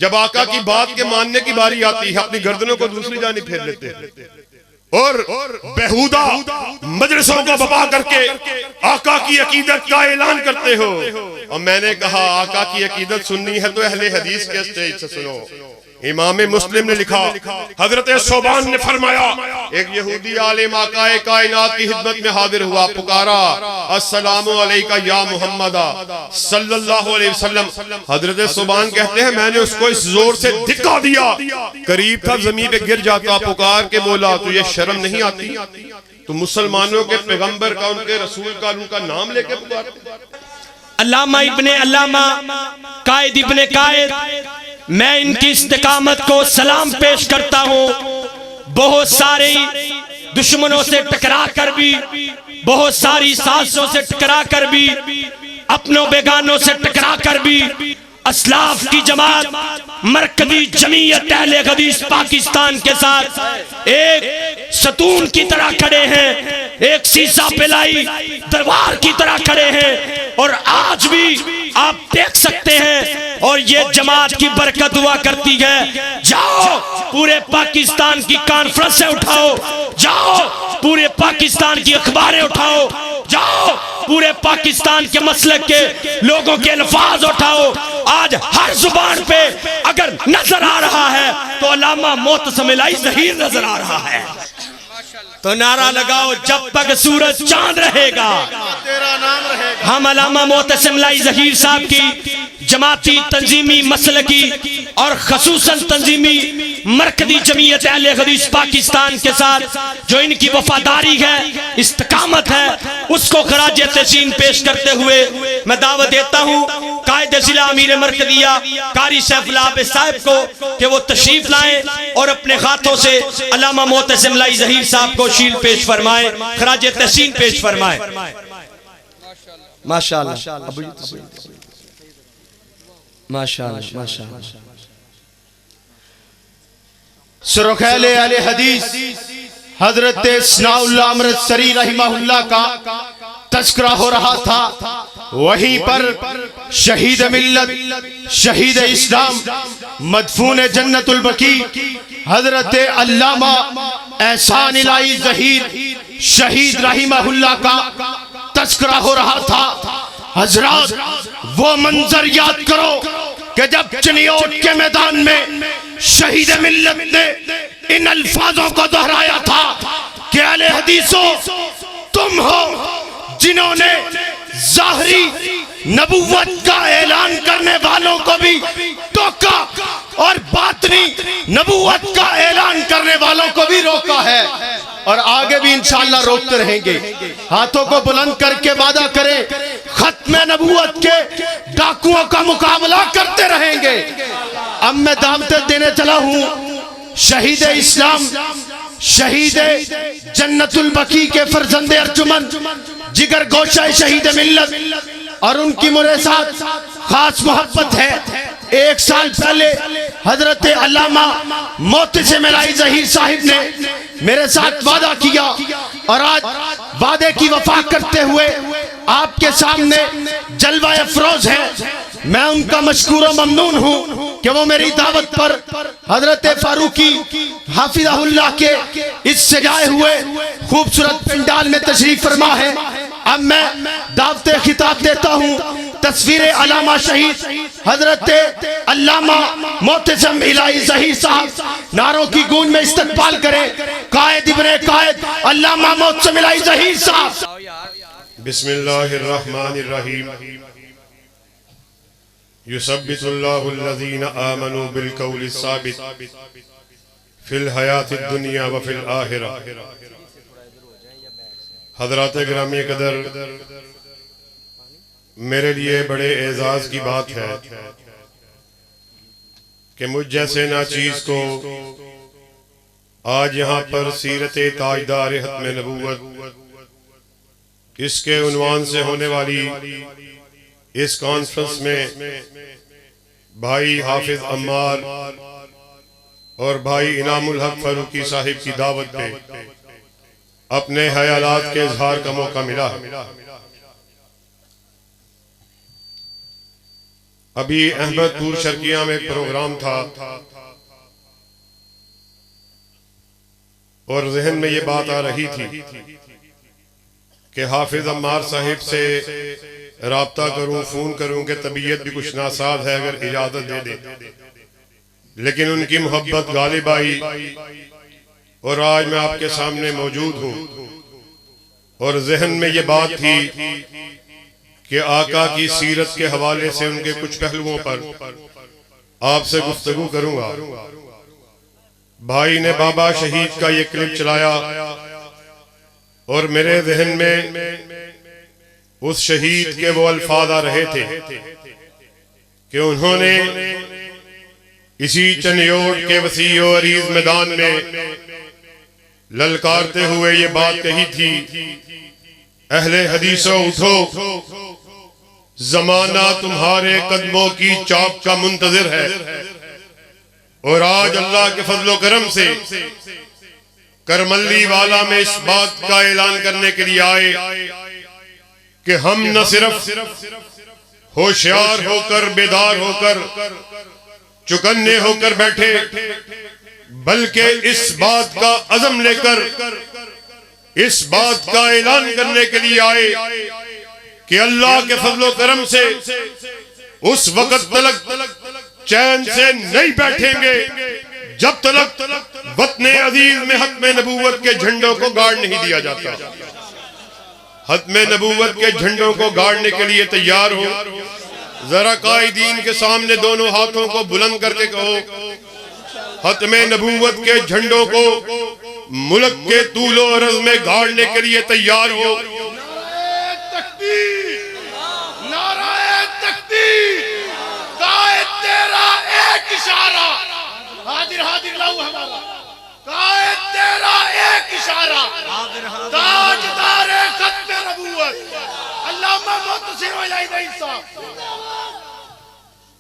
جب آقا کی بات کے ماننے کی باری آتی ہے اپنی گردنوں کو دوسری جانب پھیر لیتے ہیں اور بیہودہ مجلسوں کو بپا کر کے آقا کی عقیدت کا اعلان کرتے ہو. اور میں نے کہا آقا کی عقیدت سننی ہے تو اہل حدیث کے اسٹیج سے سنو. امام مسلم نے لکھا حضرت ثوبان نے فرمایا ایک یہودی عالم آقا کائنات کی خدمت میں حاضر ہوا, پکارا السلام علیکہ یا محمد صلی اللہ علیہ وسلم. حضرت ثوبان کہتے ہیں میں نے اس کو اس زور سے دھکا دیا قریب تھا زمین پہ گر جاتا. پکار کے بولا تو یہ شرم نہیں آتی تو مسلمانوں کے پیغمبر کا ان کے رسول کا ان کا نام لے کے پکارتے. علامہ ابن علامہ قائد ابن قائد میں ان کی استقامت کو سلام پیش کرتا ہوں. بہت سارے دشمنوں سے ٹکرا کر بھی, بہت ساری سازشوں سے ٹکرا کر بھی, اپنوں بیگانوں سے ٹکرا کر بھی اسلاف کی جماعت مرکزی جمعیت اہل حدیث پاکستان کے ساتھ ایک ستون کی طرح کھڑے ہیں, ایک سیسا پلائی دربار کی طرح کھڑے ہیں. اور آج بھی آپ دیکھ سکتے ہیں اور یہ جماعت کی برکت دعا کرتی ہے. جاؤ پورے پاکستان کی کانفرنسیں اٹھاؤ, جاؤ پورے پاکستان کی اخباریں اٹھاؤ, جاؤ پورے پاکستان کے مسلک کے لوگوں کے الفاظ اٹھاؤ. آج ہر زبان پہ اگر نظر آ رہا ہے تو علامہ معتصم الہی ظہیر نظر آ رہا ہے. تو نعرہ لگاؤ جب تک سورج چاند رہے گا ہم علامہ معتصم الہی ظہیر صاحب کی جماعتی تنظیمی مسلکی اور خصوصاً تنظیمی مرکزی جمعیت اہل حدیث پاکستان کے ساتھ جو ان کی وفاداری ہے, استقامت ہے, اس کو خراج تحسین پیش کرتے ہوئے میں دعوت دیتا ہوں قائد ضلع امیر مرکزیہ قاری سیف اللہ عابد صاحب کو کہ وہ تشریف لائیں اور اپنے ہاتھوں سے علامہ معتصم الہی ظہیر صاحب کو شیل پیش فرمائیں, خراج تحسین پیش فرمائیں. ماشاءاللہ ماشاءاللہ ماشاءاللہ. سرخیل اہل حدیث حضرت ثناء اللہ امرتسری رحمہ اللہ کا تذکرہ ہو رہا تھا. وہیں پر شہید ملت, شہید اسلام, مدفون جنت البقیع حضرت علامہ احسان الہی ظہیر شہید رحمہ اللہ کا تذکرہ ہو رہا تھا. حضرات وہ منظر یاد کرو کہ جب چنیوٹ کے میدان میں شہید ملت نے ان الفاظوں کو دہرایا تھا کہ اہل حدیثوں تم ہو جنہوں نے ظاہری نبوت کا اعلان کرنے والوں کو بھی ٹوکا اور باطنی نبوت کا اعلان کرنے والوں کو بھی روکا ہے, اور آگے بھی انشاءاللہ روکتے رہیں گے. ہاتھوں کو بلند کر کے وعدہ کریں ختم نبوت کے ڈاکوؤں کا مقابلہ کرتے رہیں گے. اب میں دعوت دینے چلا ہوں شہید اسلام, شہید جنت البقیع کے فرزند ارجمن, جگر گوشہ شہید ملت, اور ان کی میرے ساتھ خاص محبت ہے. 1 سال پہلے حضرت علامہ معتصم الہی ظہیر صاحب نے میرے ساتھ وعدہ کیا اور آج وعدے کی وفا کرتے ہوئے آپ کے سامنے جلوہ افروز ہے. میں ان کا مشکور و ممنون ہوں کہ وہ میری دعوت پر حضرت فاروقی حافظہ اللہ کے اس سجائے ہوئے خوبصورت پنڈال میں تشریف فرما ہے. اب میں دعوت خطاب دیتا ہوں تصویر علامہ شہید حضرت علامہ معتصم الہی ظہیر صاحب. نعروں کی گونج میں استقبال کریں قائد ابن قائد علامہ معتصم الہی ظہیر صاحب. بسم اللہ الرحمن الرحیم. یثبت اللہ الذین آمنوا بالقول الثابت فی الحیات الدنیا وفی الآخرہ. حضرات گرامی قدر، میرے لیے بڑے اعزاز کی بات ہے کہ مجھ جیسے ناچیز کو آج یہاں پر سیرت تاجدار ختم نبوت اس کے عنوان سے ہونے والی اس کانفرنس میں بھائی حافظ عمار اور بھائی انعام الحق فاروقی صاحب کی دعوت پہ اپنے خیالات کے اظہار کا موقع ملا. ابھی احمد پور شرقیہ میں ایک پروگرام تھا اور ذہن میں یہ بات آ رہی تھی کہ حافظ عمار صاحب سے رابطہ کروں، فون کروں کہ طبیعت بھی کچھ ناساز ہے، اگر اجازت دے دیں، لیکن ان کی محبت غالب آئی اور آج میں آپ کے سامنے موجود ہوں۔ اور ذہن میں یہ بات تھی کہ آقا کی سیرت کے حوالے سے ان کے کچھ پہلوؤں پر آپ سے گفتگو کروں گا۔ بھائی نے بابا شہید کا یہ کلپ چلایا اور میرے ذہن میں اس شہید کے وہ الفاظ آ رہے تھے کہ انہوں نے اسی چنیوٹ کے وسیع و عریض میدان میں للکارتے ہوئے یہ بات کہی تھی، اہل حدیثوں اٹھو، زمانہ تمہارے قدموں کی چاپ کا منتظر ہے۔ اور آج اللہ کے فضل و کرم سے کرملی والا میں اس بات کا اعلان کرنے کے لیے آئے کہ ہم نہ صرف ہوشیار ہو کر، بیدار ہو کر، چکنے ہو کر بیٹھے، بلکہ اس بات کا عزم لے کر اس بات کا اعلان کرنے کے لیے آئے کہ اللہ کے فضل و کرم سے اس وقت تلک چین سے نہیں بیٹھیں گے جب تلک وطن عزیز میں ختم نبوت کے جھنڈوں کو گاڑ نہیں دیا جاتا۔ ختم نبوت کے جھنڈوں کو گاڑنے کے لیے تیار ہو، ذرا قائدین کے سامنے دونوں ہاتھوں کو بلند کر کے کہو، ختم نبوت کے جھنڈوں کو ملک کے طول و عرض میں گاڑنے کے لیے تیار ہو۔ نعرہ تکبیر، نعرہ تکبیر، قائد تیرا ایک اشارہ، حاضر حاضر لہو ہمارا، قائد تیرا ایک اشارہ، تاجدار ختم نبوت علامہ محتسب علیہ السلام۔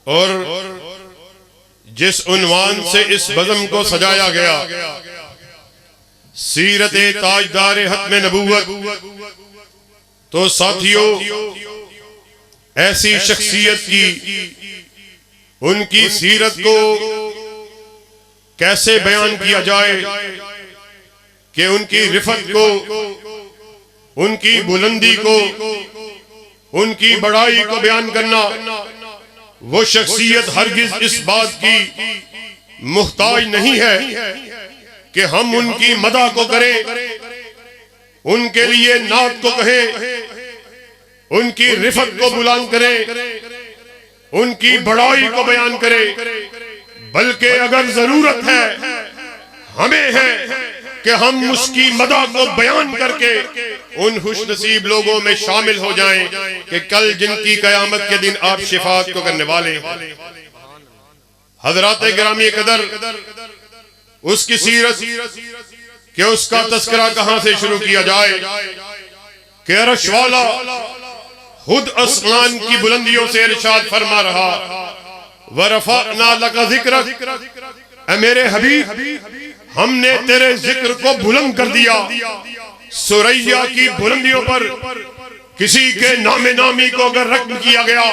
اور جس عنوان سے اس بزم کو سجایا گیا، سیرت تاجدار ختم نبوت، تو ساتھیوں ایسی شخصیت کی ان کی سیرت کو کیسے بیان کیا جائے کہ ان کی رفت کو، ان کی بلندی کو، ان کی بڑائی کو بیان کرنا، وہ شخصیت ہرگز اس بات کی محتاج نہیں ہے کہ ہم ان کی مدح کو کریں، ان کے لیے نعت کو کہیں، ان کی رفت کو بلند کریں، ان کی بڑائی کو بیان کریں، بلکہ اگر ضرورت ہے ہمیں ہے کہ ہم اس کی مدح کو بیان کر کے ان خوش نصیب لوگوں میں شامل ہو جائیں کہ کل جن کی قیامت کے دن آپ شفاعت کو کرنے والے ہیں۔ حضرات گرامی قدر، اس کی سیرت کہ اس کا تذکرہ کہاں سے شروع کیا جائے کہ عرش والا خود آسمان کی بلندیوں سے ارشاد فرما رہا، وَرَفَعْنَا لَكَ ذِكْرَكَ، اے میرے حبیب ہم نے تیرے ذکر کو بلند کر دیا۔ سریہ کی بلندیوں پر کسی کے نام نامی کو اگر رقم کیا گیا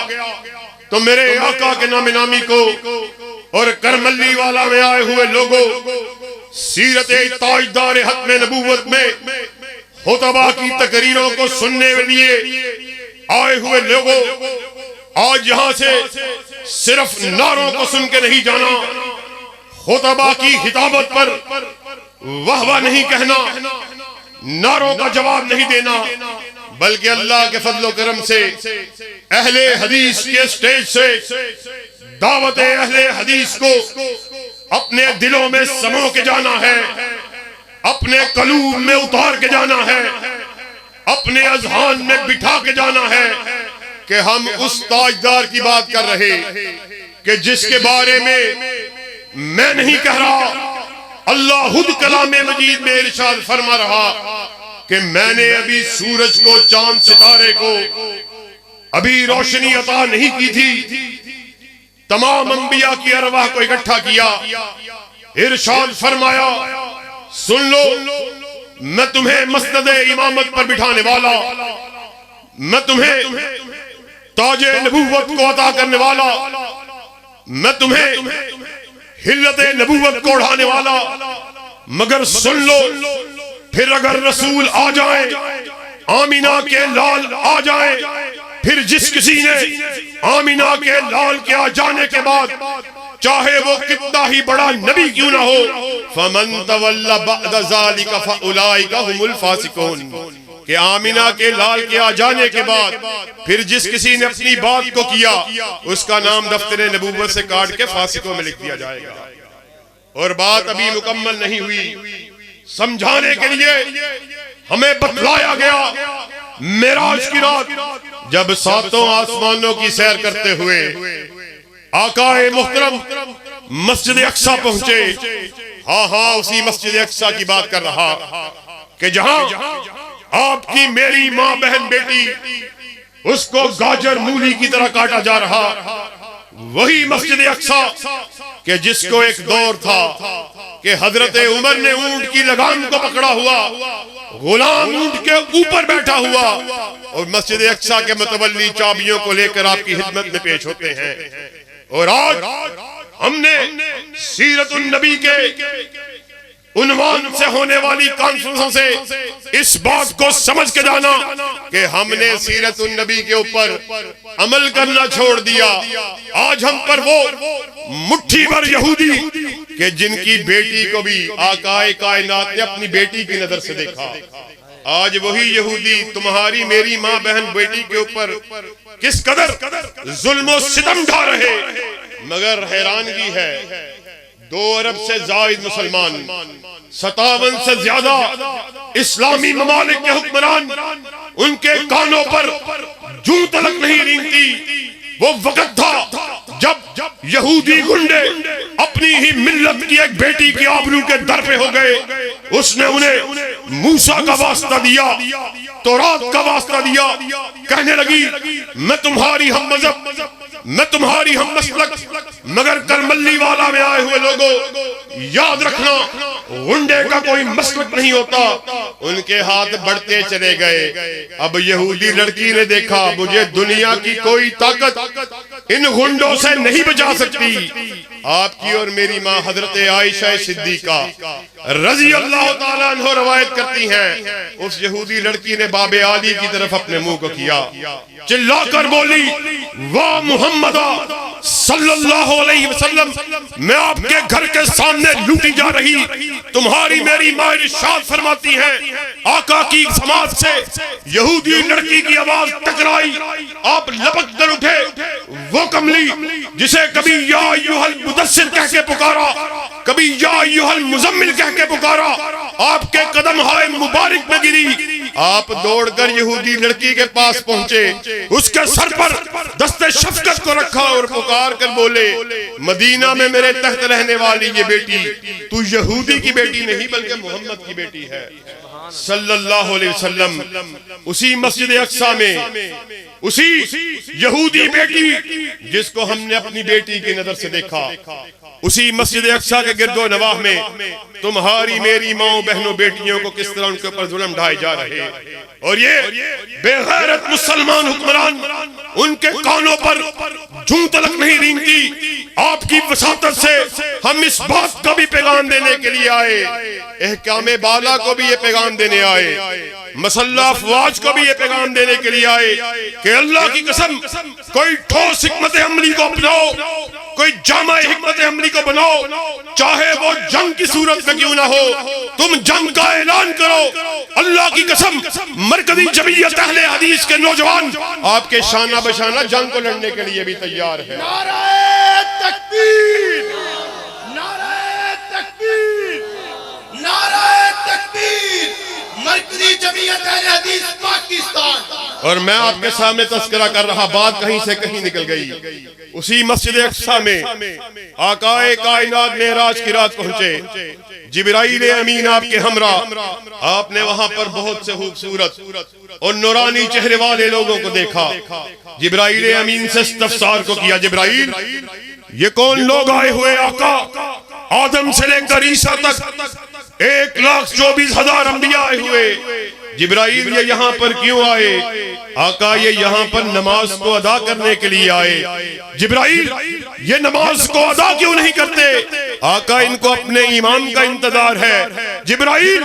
تو میرے آقا کے نام نامی کو، اور کرملی والا میں آئے ہوئے لوگوں، سیرت تاجدار ختم نبوت میں خطبہ کی تقریروں کو سننے لیے آئے ہوئے لوگوں، آج یہاں سے صرف نعروں کو سن کے نہیں جانا، خطبہ کی خطابت پر واہ واہ نہیں کہنا، نعروں کا جواب نہیں دینا، بلکہ اللہ کے فضل و کرم سے اہل حدیث کے سٹیج سے دعوت اہل حدیث کو اپنے دلوں میں سمو کے جانا ہے، اپنے قلوب میں اتار کے جانا ہے، اپنے اذہان میں بٹھا کے جانا ہے کہ ہم اس تاجدار کی بات کر رہے کہ جس کے بارے میں میں نہیں کہہ رہا، اللہ خود کلام مجید میں ارشاد فرما رہا کہ میں نے ابھی سورج کو، چاند ستارے کو ابھی روشنی عطا نہیں کی تھی، تمام انبیاء کی ارواح کو اکٹھا کیا، ارشاد فرمایا سن لو، میں تمہیں مسند امامت پر بٹھانے والا، میں تمہیں تاج نبوت کو عطا کرنے والا، میں تمہیں حلت نبوت کو اڑانے والا، مگر سن لو پھر اگر رسول آ جائیں، آمینہ کے لال آ جائیں، پھر جس کسی نے آمینہ کے لال کے آ جانے کے بعد چاہے وہ کتنا ہی بڑا نبی کیوں نہ ہو، فَمَن تَوَلَّ بَعْدَ ذَلِكَ فَأُولَئِكَ هُمُ الْفَاسِقُونَ، کہ آمینہ کے لال کے آ جانے کے بعد پھر جس کسی نے اپنی بات کو کیا اس کا نام دفتر نبوت سے کاٹ کے فاسقوں میں لکھ دیا جائے گا۔ اور بات ابھی مکمل نہیں ہوئی، سمجھانے کے لیے ہمیں بتلایا گیا معراج کی رات جب ساتوں آسمانوں کی سیر کرتے ہوئے آقا محترم مسجد اقصی پہنچے۔ ہاں اسی مسجد اقصی کی بات کر رہا کہ جہاں آپ کی میری ماں بہن بیٹی اس کو گاجر مولی کی طرح کاٹا جا رہا، وہی مسجد اقصی کہ جس کو ایک دور تھا کہ حضرت عمر نے اونٹ کی لگام کو پکڑا ہوا، غلام اونٹ کے اوپر بیٹھا ہوا، اور مسجد اقصی کے متولی چابیوں کو لے کر آپ کی خدمت میں پیش ہوتے ہیں۔ اور آج ہم نے سیرت النبی کے عنوان سے ہونے والی کانفرنسوں سے اس بات کو سمجھ کے جانا کہ ہم نے سیرت النبی کے اوپر عمل کرنا چھوڑ دیا۔ آج ہم پر وہ مٹھی بھر یہودی کہ جن کی بیٹی کو بھی آقا کائنات نے اپنی بیٹی کی نظر سے دیکھا، آج وہی یہودی تمہاری میری ماں بہن بیٹی کے اوپر کس قدر ظلم و ستم ڈھا رہے۔ مگر حیرانگی ہے 2 ارب سے زائد مسلمان، 57 سے زیادہ اسلامی ممالک کے حکمران، ان کے کانوں پر جوں تلک نہیں رینگتی۔ وہ وقت تھا جب یہودی گنڈے اپنی ہی ملت کی ایک بیٹی کی آبرو کے در پہ ہو گئے، اس نے انہیں موسیٰ کا واسطہ دیا، تورات کا واسطہ دیا، کہنے لگی میں تمہاری ہم مذہب، میں تمہاری ہم مسلک، مگر کرملی والا میں آئے ہوئے لوگوں یاد رکھنا غنڈے کا کوئی مسلک نہیں ہوتا۔ ان کے ہاتھ بڑھتے چلے گئے۔ اب یہودی لڑکی نے دیکھا مجھے دنیا کی کوئی طاقت ان غنڈوں سے نہیں بچا سکتی۔ آپ کی اور میری ماں حضرت عائشہ صدیقہ رضی اللہ تعالیٰ عنہ روایت کرتی ہیں، اس یہودی لڑکی نے باب علی کی طرف اپنے منہ کو کیا، چلا کر بولی واہ محمد صلی اللہ علیہ وسلم، میں آپ کے گھر کے سامنے لوٹی جا رہی، تمہاری میری ماں ارشاد فرماتی ہیں آقا کی سماعت سے یہودی لڑکی کی آواز ٹکرائی، آپ لپک کر اٹھے، وہ کملی جسے کبھی یا ایھا المدثر کہہ کے پکارا، کبھی یا ایھا المزمل کہہ کے پکارا، آپ کے قدم ہائے مبارک میں گری، آپ دوڑ کر یہودی لڑکی کے پاس پہنچے، اس کے سر پر دست شفقت کو رکھا اور پکار کر بولے مدینہ میں میرے تحت رہنے والی یہ بیٹی تو یہودی کی بیٹی نہیں بلکہ محمد کی بیٹی ہے صلی اللہ علیہ وسلم۔ اسی مسجد اقصی میں اسی یہودی بیٹی جس کو ہم نے اپنی بیٹی کی نظر سے دیکھا، اسی مسجد اقصی کے گرد و نواح میں تمہاری میری ماں بہنوں بیٹیوں کو کس طرح ان کے اوپر ظلم ڈھائے جا رہے، اور یہ بے غیرت مسلمان حکمران ان کے کانوں پر جوں تلک نہیں رینگتی۔ آپ کی وساطت سے ہم اس بات کا بھی پیغام دینے کے لیے آئے، احکام بالا کو بھی یہ پیغام دینے آئے، مسلح افواج کو بھی یہ پیغام دینے کے لیے آئے کہ اللہ کی قسم کوئی ٹھوس حکمت عملی کو اپناؤ، کوئی جامع حکمت عملی کو بناؤ، چاہے وہ جنگ کی صورت میں کیوں نہ ہو، تم جنگ کا اعلان کرو۔ اللہ کی قسم مرکزی جمعیت اہل حدیث کے نوجوان آپ کے شانہ بشانہ جنگ کو لڑنے کے لیے بھی تیار ہے۔ نعرہ تکبیر، نعرہ تکبیر، نعرہ تکبیر، مرکزی جمعیت اہل حدیث پاکستان۔ اور میں آپ کے سامنے تذکرہ کر رہا، بات کہیں سے کہیں نکل گئی۔ اسی مسجد اقصی میں آقا کائنات معراج کی رات پہنچے، جبرائیل امین آپ کے ہمراہ، آپ نے وہاں پر بہت سے خوبصورت اور نورانی چہرے والے لوگوں کو دیکھا۔ جبرائیل امین سے استفسار کو کیا، جبرائیل یہ کون لوگ آئے ہوئے آقا؟ آدم سے لے کر عیسیٰ تک 1,24,000 انبیاء آئے ہوئے، جبرائیل یہ یہاں پر کیوں آئے؟ آقا یہ یہاں پر نماز کو ادا کرنے کے لیے آئے۔ جبرائیل یہ نماز کو ادا کیوں نہیں کرتے؟ آقا ان کو اپنے امام کا انتظار ہے۔ جبرائیل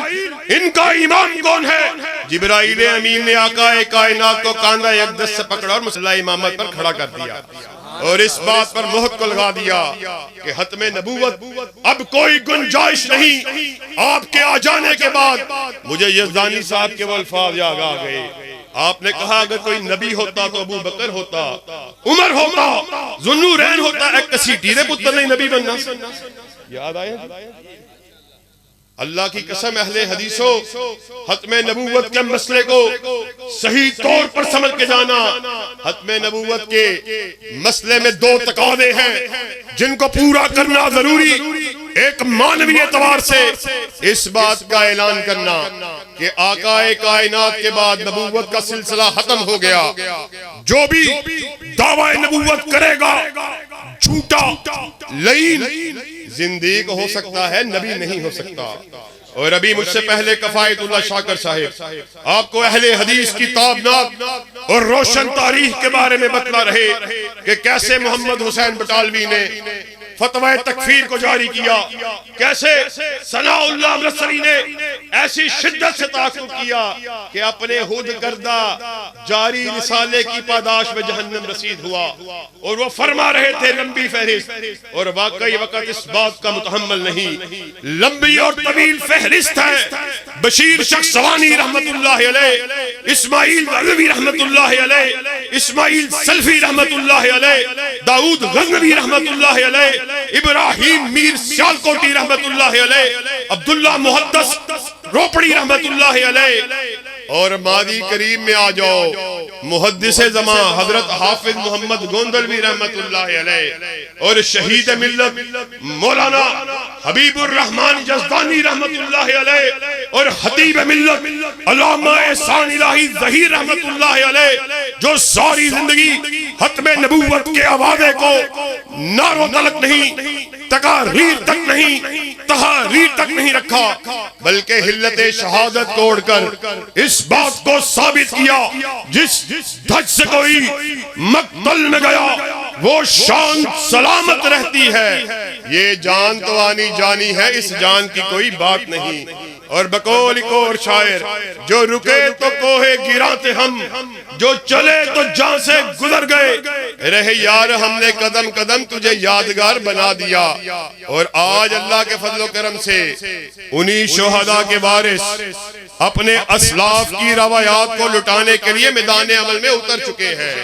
ان کا امام کون ہے؟ جبرائیل امین نے آقا کائنات کو کاندھا اقدس سے پکڑا اور مصلی امامت پر کھڑا کر دیا اور اس بات پر مہر کو لگا دیا کہ ختم نبوت اب کوئی گنجائش نہیں۔ آپ کے آ جانے کے بعد مجھے یزدانی صاحب کے وہ الفاظ یاد آ گئے۔ آپ نے کہا اگر کوئی نبی ہوتا تو ابو بکر ہوتا، عمر ہوتا، ذوالنورین ہوتا، ایک کسی ٹیرے پتر نہیں نبی بننا۔ یاد آئے؟ اللہ کی قسم اہل حدیثوں، ختم نبوت کے مسئلے کو صحیح طور پر سمجھ کے جانا۔ ختم نبوت کے مسئلے میں دو تقاضے ہیں جن کو پورا کرنا ضروری۔ ایک مانوی اعتبار سے اس بات کا اعلان کرنا کہ آقا کائنات کے بعد نبوت کا سلسلہ ختم ہو گیا۔ جو بھی دعویٰ نبوت کرے گا جھوٹا، لعین، زندیق ہو سکتا ہے، نبی نہیں ہو سکتا۔ اور ابھی مجھ سے پہلے کفایت اللہ شاکر صاحب آپ کو اہل حدیث کی تابناک اور روشن تاریخ کے بارے میں بتلا رہے کہ کیسے محمد حسین بٹالوی نے فتوی تکفیر کو جاری کیا، کیسے ثناء اللہ امرتسری نے ایسی شدت سے تعاقب کیا کہ اپنے خود کردہ جاری رسالے کی پاداش میں جہنم رسید ہوا، اور وہ فرما رہے تھے لمبی فہرست، اور واقعی وقت اس بات کا متحمل نہیں۔ لمبی اور طویل فہرست ہے۔ بشیر شخصوانی رحمت اللہ علیہ، اسماعیل علوی رحمت اللہ علیہ، اسماعیل سلفی رحمت اللہ علیہ، داؤد غزنوی رحمت اللہ علیہ، ابراہیم میر سیالکوٹی رحمت اللہ علیہ، عبداللہ محدث روپڑی رحمت اللہ علیہ، اور ماضی کریم میں آ جاؤ محدث زمان حضرت حافظ محمد گوندلوی رحمت اللہ علیہ، اور شہید ملت مولانا حبیب الرحمن یزدانی رحمت اللہ علیہ، اور خطیب ملت علامہ احسان الہی ظہیر رحمت اللہ علیہ، جو ساری زندگی ختم نبوت کے آوازے کو نعروں تلک نہیں، تقاریر تک نہیں، تحاریر تک نہیں رکھا، بلکہ حلت شہادت توڑ کر اس بات کو ثابت کیا جس دھج سے کوئی مقتل میں گیا وہ شان سلامت رہتی ہے۔ یہ جان تو آنی جانی ہے، اس جان کی کوئی بات نہیں۔ اور بقول ایک اور شاعر، جو رکے تو کوہ گراں تھے ہم، جو چلے تو جان سے گزر گئے، رہے یار ہم نے قدم قدم تجھے یادگار بنا دیا۔ اور آج اللہ کے فضل و کرم سے انہی شہداء کے وارث اپنے اسلاف کی روایات کو لٹانے کے لیے میدان عمل میں اتر چکے ہیں۔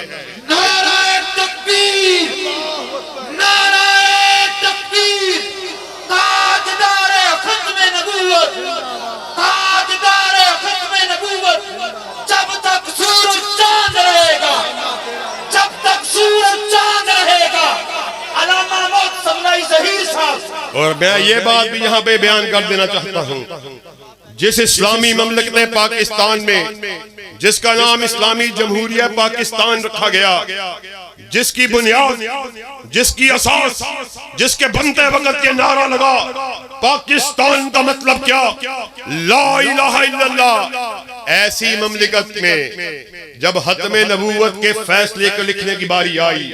نعرہ تکبیر، نعرہ تکبیر، تاجدار ختم نبوت، تاجدار ختم نبوت، جب تک سورج چاند رہے گا، جب تک سورج چاند رہے گا، علامہ موت سمرائی ظہیر صاحب۔ اور میں یہ بات بھی یہاں پہ بیان کر دینا چاہتا ہوں، جس اسلامی مملکت پاکستان میں جس کا نام اسلامی جمہوریہ پاکستان رکھا گیا، جس کی بنیاد، جس کی اساس، جس کے بنتے وقت کے نعرہ لگا پاکستان کا مطلب کیا، لا الہ الا اللہ، ایسی مملکت میں جب ختم نبوت کے فیصلے کو لکھنے کی باری آئی،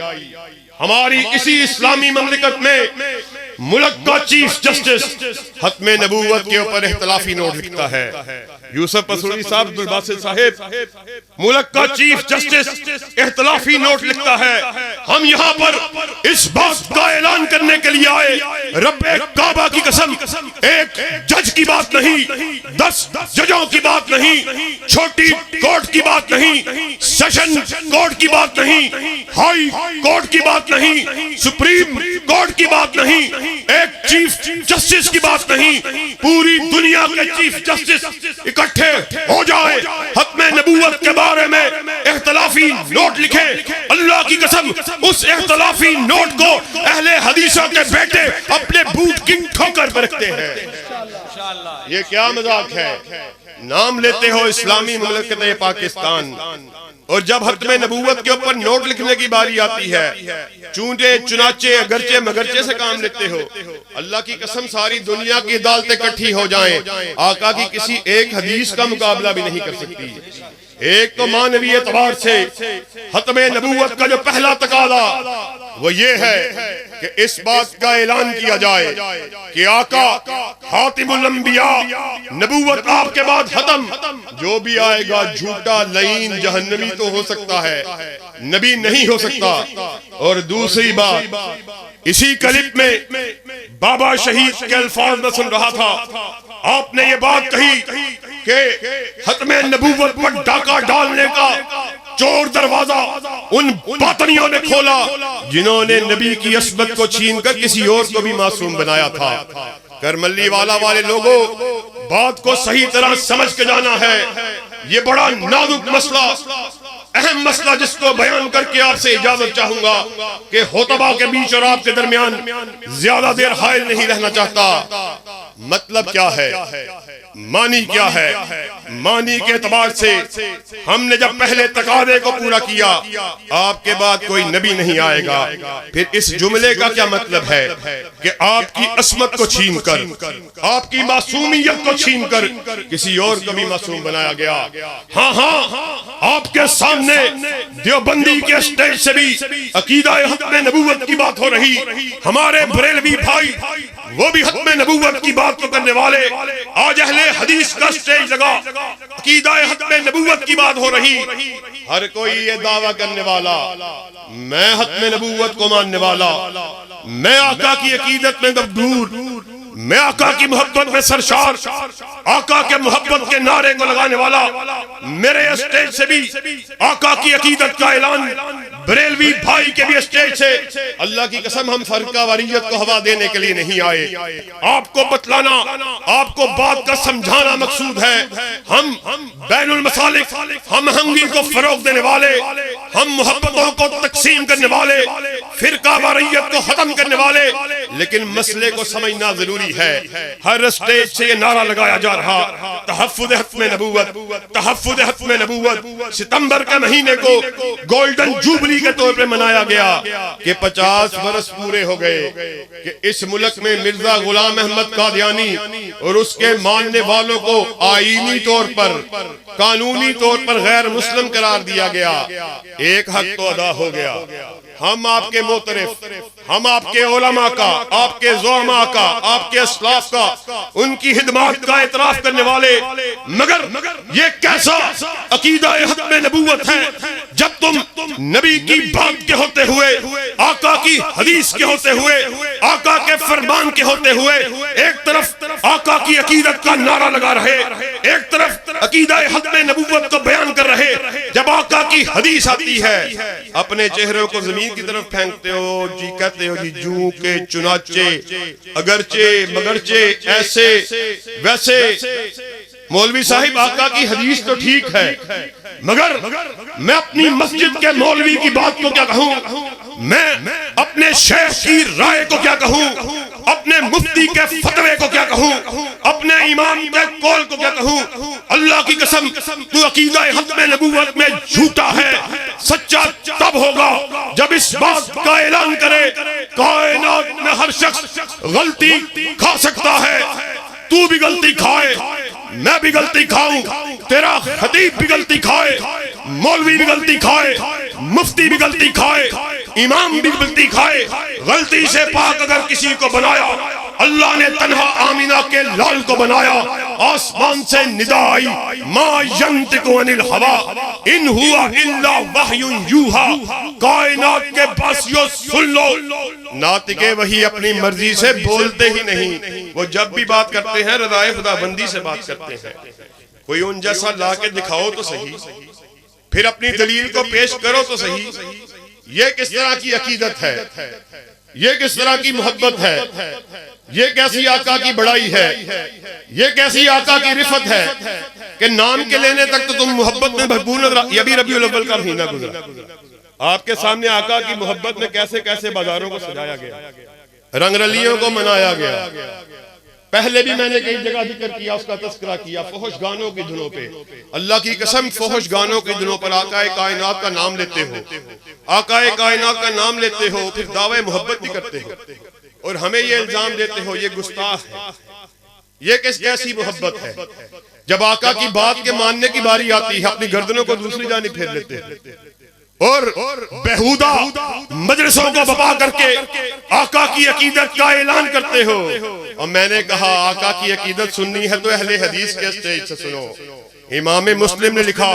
ہماری اسی اسلامی مملکت میں ملک کا چیف جسٹس ختم نبوت کے اوپر اختلافی نوٹ لکھتا ہے۔ یوسف پسوری صاحب، عبدالباسط صاحب، ملک کا چیف جسٹس اختلافی نوٹ لکھتا ہے۔ ہم یہاں پر اس بات کا اعلان کرنے کے لیے آئے، رب کعبہ کی قسم، ایک جج کی بات نہیں، 10 ججوں کی بات نہیں، چھوٹی کورٹ کی بات نہیں، سیشن کورٹ کی بات نہیں، ہائی کورٹ کی بات نہیں، سپریم کورٹ کی بات نہیں، ایک چیف جسٹس کی بات نہیں، پوری دنیا کے چیف جسٹس اکٹھے ہو جائے، ختم نبوت کے بارے میں اختلافی نوٹ لکھے۔ اللہ کی قسم اس اختلافی نوٹ کو اہل حدیثوں کے بیٹے اپنے بوٹ کی ٹھوکر پر رکھتے ہیں۔ یہ کیا مذاق ہے؟ نام لیتے ہو اسلامی مملکت پاکستان، اور جب ختم نبوت کے اوپر نوٹ لکھنے کی باری آتی ہے چونٹے چنانچے اگرچے مگرچے سے کام لیتے ہو. اللہ کی قسم ساری دنیا کی عدالتیں اکٹھی ہو جائیں آقا کی کسی ایک حدیث کا مقابلہ بھی نہیں کر سکتی. ایک تو معنوی اعتبار سے ختم نبوت کا جو پہلا تقاضا وہ یہ ہے کہ اس بات کا اعلان کیا جائے کہ آقا خاتم الانبیاء نبوت آپ کے بعد ختم. جو بھی آئے گا جھوٹا لعین جہنمی تو ہو سکتا ہے, نبی نہیں ہو سکتا. اور دوسری بات, اسی کلپ میں بابا شہید کے الفاظ میں سن رہا تھا, آپ نے یہ بات کہی کہ ختم نبوت پر ڈاکہ ڈالنے کا چور دروازہ ان باطنیوں نے کھولا جنہوں نے نبی کی عصمت کو چھین کر کسی اور کو بھی معصوم بنایا تھا. کرملی والا والے لوگوں, بات کو صحیح طرح سمجھ کے جانا ہے. یہ بڑا نازک مسئلہ, اہم مسئلہ جس کو بیان کر کے آپ سے اجازت چاہوں گا کہ خطبہ کے بیچ اور آپ کے درمیان زیادہ دیر حائل نہیں رہنا چاہتا. مطلب کیا ہے, معنی کیا ہے؟ معنی کے اعتبار سے ہم نے جب پہلے تقاضے کو پورا کیا آپ کے بعد کوئی نبی نہیں آئے گا. پھر اس جملے کا کیا مطلب ہے کہ آپ کی عصمت کو چھین کر, آپ کی معصومیت کو چھین کر کسی اور کو بھی معصوم بنایا گیا. ہاں ہاں, آپ کے سامنے دیوبندی کے اسٹیج سے بھی عقیدہ ختم نبوت کی بات ہو رہی. ہمارے بریلوی بھائی وہ بھی ختم نبوت کی بات کو کرنے والے. آج اہل حدیث کا اسٹیج لگا, عقیدہ ختم نبوت کی بات ہو رہی. ہر کوئی یہ دعویٰ کرنے والا میں ختم نبوت کو ماننے والا, میں آقا کی عقیدت میں مبدور, میں آقا کی محبت میں سرشار, آقا کے محبت کے نعرے کو لگانے والا. میرے اسٹیج سے بھی آقا کی عقیدت کا اعلان, بریلوی بھائی کے بھی اسٹیج سے. اللہ کی قسم ہم فرقہ واریت کو ہوا دینے کے لیے نہیں آئے, آپ کو بتلانا, آپ کو بات کا سمجھانا مقصود ہے. ہم بین المسالک, ہم ہنگی کو فروغ دینے والے, ہم محبتوں کو تقسیم کرنے والے, فرقہ واریت کو ختم کرنے والے. لیکن مسئلے کو سمجھنا ضروری ہے. ہر اسٹیج سے یہ نعرہ لگایا جا رہا تحفظ ختم نبوت, تحفظ ختم نبوت. ستمبر کے مہینے کو گولڈن جوبلی کے طور پہ منایا گیا کہ 50 برس پورے ہو گئے کہ اس ملک میں مرزا غلام احمد قادیانی اور اس کے ماننے والوں کو آئینی طور پر, قانونی طور پر غیر مسلم قرار دیا گیا. ایک حق تو ادا ہو گیا. ہم آپ کے معترف, ہم آپ کے علماء کا, آپ کے زعماء کا, آپ کے اسلاف کا, ان کی خدمات کا اعتراف کرنے والے. مگر یہ کیسا عقیدہ ختم نبوت ہے جب تم نبی کی بات کے ہوتے ہوئے, آقا کی حدیث کے ہوتے ہوئے, آقا کے فرمان کے ہوتے ہوئے ایک طرف آقا کی عقیدت کا نعرہ لگا رہے, ایک طرف عقیدہ ختم نبوت کو بیان کر رہے. جب آقا کی حدیث آتی ہے اپنے چہروں کو زمین کی طرف پھینکتے ہو جی, کہتے ہو جی جوں کے چنانچے اگرچہ مگرچہ ایسے ویسے. مولوی صاحب آقا کی حدیث تو ٹھیک ہے, مگر میں اپنی مسجد کے مولوی کی بات کو کیا کہوں, میں اپنے شیخ کی رائے کو کیا کہوں, اپنے مفتی کے فتوے کو کیا کہوں, اپنے امام کے قول کو کیا کہوں. اللہ کی قسم تو عقیدہ ختم نبوت میں جھوٹا ہے. سچا تب ہوگا جب اس بات کا اعلان کرے کائنات میں ہر شخص غلطی کھا سکتا ہے. تو بھی غلطی کھائے, میں بھی غلطی کھاؤں, تیرا خطیب بھی غلطی کھائے, مولوی بھی غلطی کھائے, مفتی بھی غلطی کھائے, امام بھی غلطی کھائے. غلطی سے پاک اگر کسی کو بنایا, اللہ نے تنہا آمینہ کے لال کو بنایا. آسمان سے ندا آئی ما ینطق عن الہوی ان ہوا الا وحی یوحا. کائنات کے باسیوں سن لو, ناطق وحی اپنی مرضی سے بولتے ہی نہیں, وہ جب بھی بات کرتے ہیں رضائے خدا بندی سے بات کرتے ہیں. کوئی ان جیسا لا کے دکھاؤ تو صحیح, پھر اپنی دلیل کو پیش کرو تو صحیح. یہ کس طرح کی عقیدت ہے, یہ کس طرح کی محبت ہے, یہ کیسی آقا کی بڑائی ہے, یہ کیسی آقا کی رفت ہے کہ نام کے لینے تک تو تم محبت میں بھرپور نظر. یہ بھی ربیع الاول کا مہینہ گزرا, آپ کے سامنے آقا کی محبت میں کیسے کیسے بازاروں کو سجایا گیا, رنگ رلیوں کو منایا گیا, پہلے بھی میں نے کئی جگہ ذکر کیا، اس کا تذکرہ کیا، فحش گانوں کی دنوں پہ اللہ کی قسم فحش گانوں کی دنوں پر آقا کائنات کا نام لیتے ہو، آقا کائنات کا نام لیتے ہو، پھر دعوے محبت بھی کرتے ہو اور ہمیں یہ الزام دیتے ہو، یہ گستاخ ہے، یہ کیسی محبت ہے؟ جب آقا کی بات کے ماننے کی باری آتی ہے اپنی گردنوں کو دوسری جانب پھیر لیتے ہیں اور بیہودہ مجلسوں کو بپا کر کے آقا کی عقیدت کا اعلان کرتے ہو۔ اور میں نے کہا آقا کی عقیدت سننی ہے تو اہل حدیث کے اسٹیج سے سنو۔ امام مسلم نے لکھا،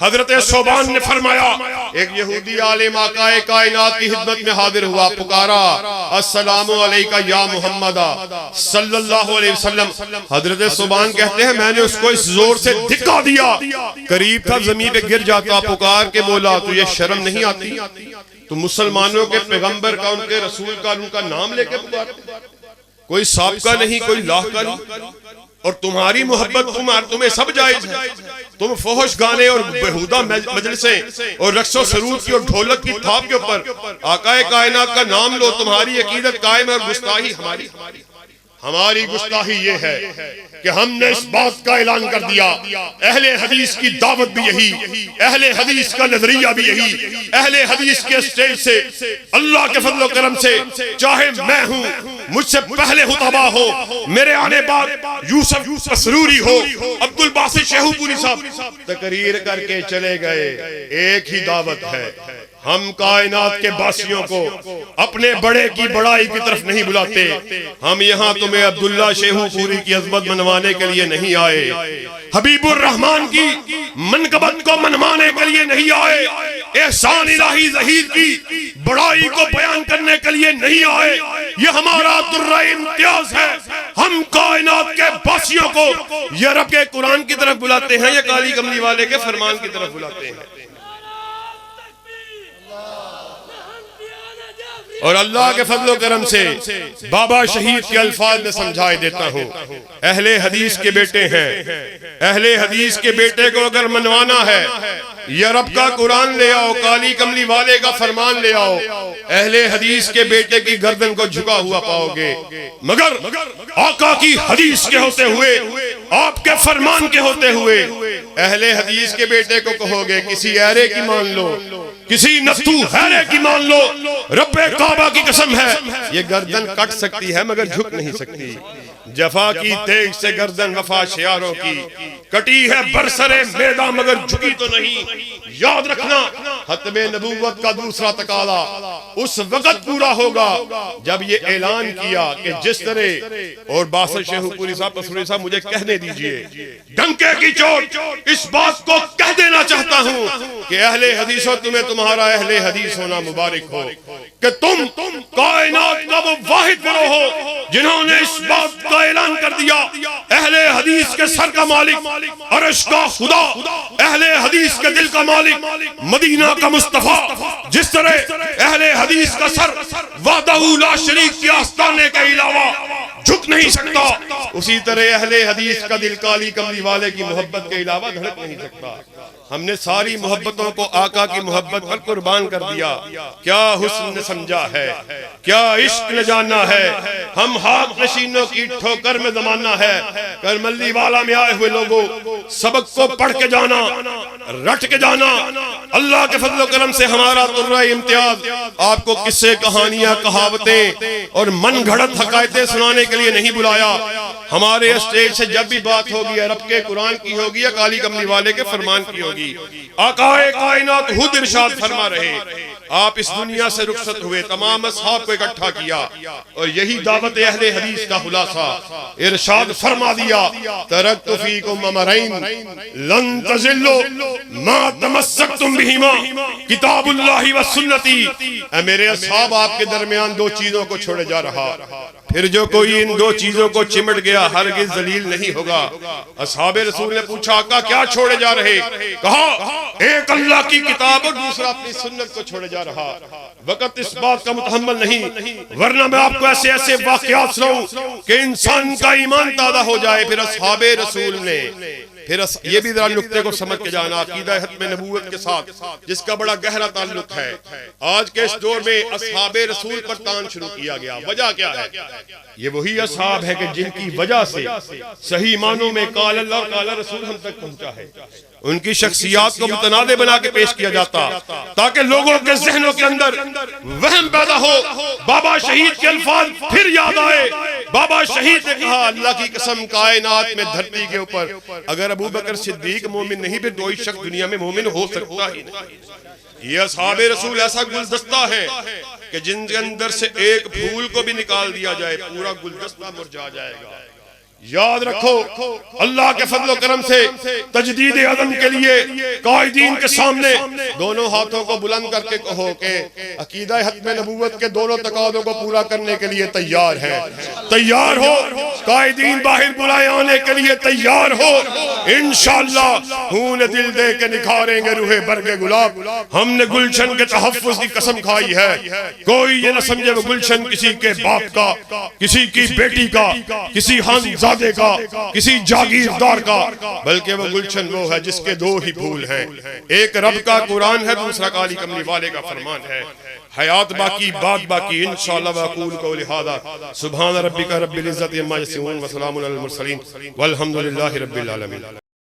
حضرت صوبان نے فرمایا، ایک یہودی عالم آقا کائنات کی خدمت میں حاضر ہوا، پکارا السلام علیکہ یا محمد صلی اللہ علیہ وسلم۔ حضرت صوبان کہتے ہیں میں نے اس کو اس زور سے دھکا دیا، قریب تھا زمین پہ گر جاتا، پکار کے بولا تو یہ شرم نہیں آتی؟ تو مسلمانوں کے پیغمبر کا، ان کے رسول کا، ان کا نام لے کے پکارتے، کوئی سابقہ نہیں، کوئی لاحقہ نہیں، اور تمہاری محبت تمہیں سب جائز ہے، تم فحش گانے اور بیہودہ مجلسیں اور رقص و سرود کی اور ڈھولک کی تھاپ کے اوپر آقا کائنات کا نام لو، تمہاری عقیدت قائم ہے، اور گستاخی ہماری گستاخی یہ ہے کہ ہم نے اس بات کا اعلان کر دیا، اہل حدیث کی دعوت بھی یہی، اہل حدیث کا نظریہ بھی یہی، اہل حدیث کے اسٹیج سے اللہ کے فضل و کرم سے چاہے میں ہوں، مجھ سے پہلے خطبہ ہو، میرے آنے بعد یوسف اسروری ہو، عبد الباسط شیخو پوری صاحب تقریر کر کے چلے گئے، ایک ہی دعوت ہے، ہم کائنات کے باسیوں کو اپنے بڑے کی بڑائی کی طرف نہیں بلاتے، ہم یہاں تمہیں عبداللہ شیخو پوری کی عظمت منوانے کے لیے نہیں آئے، حبیب الرحمن کی منقبت کو منوانے کے لیے نہیں آئے، احسان الہی ظہیر کی بڑائی کو بیان کرنے کے لیے نہیں آئے، یہ ہمارا درہ امتیاز ہے، ہم کائنات کے باسیوں کو یا رب کے قرآن کی طرف بلاتے ہیں یا کالی کملی والے کے فرمان کی طرف بلاتے ہیں۔ اور اللہ کے فضل و کرم سے بابا شہید کے الفاظ میں سمجھائے دیتا ہوں، اہل حدیث کے بیٹے ہیں، اہل حدیث کے بیٹے کو اگر منوانا ہے یا رب کا قرآن لے آؤ، کالی کملی والے کا فرمان لے آؤ، اہل حدیث کے بیٹے کی گردن کو جھکا ہوا پاؤ گے، مگر آقا کی حدیث کے ہوتے ہوئے، آپ کے فرمان کے ہوتے ہوئے اہل حدیث کے بیٹے کو کہو گے کسی ایرے کی مان لو، کسی نفتو حیرے کی مان لو، رب کعبہ کی قسم ہے یہ گردن کٹ سکتی ہے مگر جھک نہیں سکتی، جفا کی تیغ سے گردن وفا شیاروں کی کٹی ہے برسر میداں مگر جھکی تو نہیں، یاد رکھنا ختم نبوت کا دوسرا تقاضا اس وقت پورا ہوگا جب یہ اعلان کیا کہ جس طرح، اور باسط شیخو پوری صاحب اسروری صاحب مجھے کہنے دیجئے، ڈنکے کی چوٹ اس بات کو کہہ دینا چاہتا ہوں کہ اہل حدیثوں تمہیں تمہارا اہل حدیث ہونا مبارک ہو کہ تم کائنات کا وہ واحد گروہ ہو جنہوں نے اس بات کا اعلان کر دیا، اہل حدیث کے سر کا مالک عرش کا خدا، اہل حدیث کے دل کا مالک مدینہ کا مصطفیٰ، جس طرح اہل حدیث کا سر وحدہ لا شریک کے آستانے کے علاوہ جھک نہیں سکتا، اسی طرح اہل حدیث کا دل کالی کملی والے کی محبت کے علاوہ دھڑک نہیں سکتا۔ ہم نے ساری محبتوں کو آقا کی محبت پر قربان کر دیا، کیا حسن نے سمجھا ہے، کیا عشق نے جانا ہے، ہم ہاتھ نشینوں کی ٹھوکر میں زمانہ ہے، کرملی والا میں آئے ہوئے لوگوں سبق کو پڑھ کے جانا، رٹ کے جانا، اللہ کے فضل و کرم سے ہمارا درہ امتیاز آپ کو قصے کہانیاں کہاوتیں اور من گھڑت حقائقیں سنانے کے لیے نہیں بلایا، ہمارے اسٹیج سے جب بھی بات ہوگی عرب کے قرآن کی ہوگی یا کالی کملی والے کے فرمان کی ہوگی، آقا کائنات خود ارشاد فرما رہے، آپ اس دنیا سے رخصت ہوئے، تمام اصحاب کو اکٹھا کیا اور یہی دعوت اہل حدیث کا خلاصہ ارشاد فرما دیا، ترکت فیکم امرین لن تضلوا ما تمسکتم بہما کتاب اللہ و سنتی، اے میرے اصحاب آپ کے درمیان دو چیزوں کو چھوڑے جا رہا، پھر جو کوئی ان دو چیزوں کو چمٹ گیا ہرگز ذلیل نہیں ہوگا۔ اصحاب رسول نے پوچھا آقا کیا چھوڑے جا رہے؟ کہا ایک اللہ کی کتاب اور دوسرا اپنی سنت کو چھوڑے جا رہا، وقت اس بات کا متحمل نہیں، ورنہ میں آپ کو ایسے ایسے واقعات سناؤں کہ انسان کا ایمان تازہ ہو جائے۔ پھر اصحاب رسول نے پھر یہ بھی ذرا نقطے کو سمجھ کے جانا عقیدہ ختم نبوت کے ساتھ جس کا بڑا گہرا تعلق ہے. آج کے اس دور میں اصحاب رسول پر طعن شروع کیا گیا. وجہ کیا ہے؟ یہ وہی اصحاب ہے کہ جن کی وجہ سے صحیح معنوں میں قال اللہ اور قال رسول ہم تک پہنچا ہے. ان کی شخصیات کو متنازع بنا کے پیش کیا جاتا تاکہ لوگوں کے ذہنوں کے اندر وہم پیدا ہو. بابا شہید کے الفاظ پھر یاد آئے. بابا شہید نے کہا اللہ کی قسم کائنات میں دھرتی کے اوپر اگر ابو بکر صدیق مومن نہیں پھر کوئی شخص دنیا میں مومن ہو سکتا ہی نہیں. یہ اصحاب رسول ایسا گلدستہ ہے کہ جن کے اندر سے ایک پھول کو بھی نکال دیا جائے پورا گلدستہ مرجھا جائے گا. یاد رکھو اللہ کے فضل و کرم سے تجدید عدم کے لیے قائدین کے سامنے دونوں ہاتھوں کو بلند کر کے کہو کہ عقیدہ ختم نبوت کے دونوں تقاضوں کو پورا کرنے کے لیے تیار ہے. تیار ہو. قائدین باہر بلائے آنے کے لیے تیار ہو. انشاءاللہ خون دل دے کے نکھاریں گے روح برگ گلاب. ہم نے گلشن کے تحفظ کی قسم کھائی ہے. کوئی یہ نہ سمجھے وہ گلشن کسی کے باپ کا, کسی کی بیٹی کا, کسی خانزادے کا, کسی جاگیردار کا, بلکہ وہ گلشن وہ ہے جس کے دو ہی پھول ہیں. ایک رب کا قرآن ہے, دوسرا کالی کملی والے کا فرمان ہے. حیات باقی بات باقی. انشاءاللہ واقول قولی ھذا سبحان ربک رب العزت عما یصفون وسلام علی المرسلین والحمد للہ رب العالمین.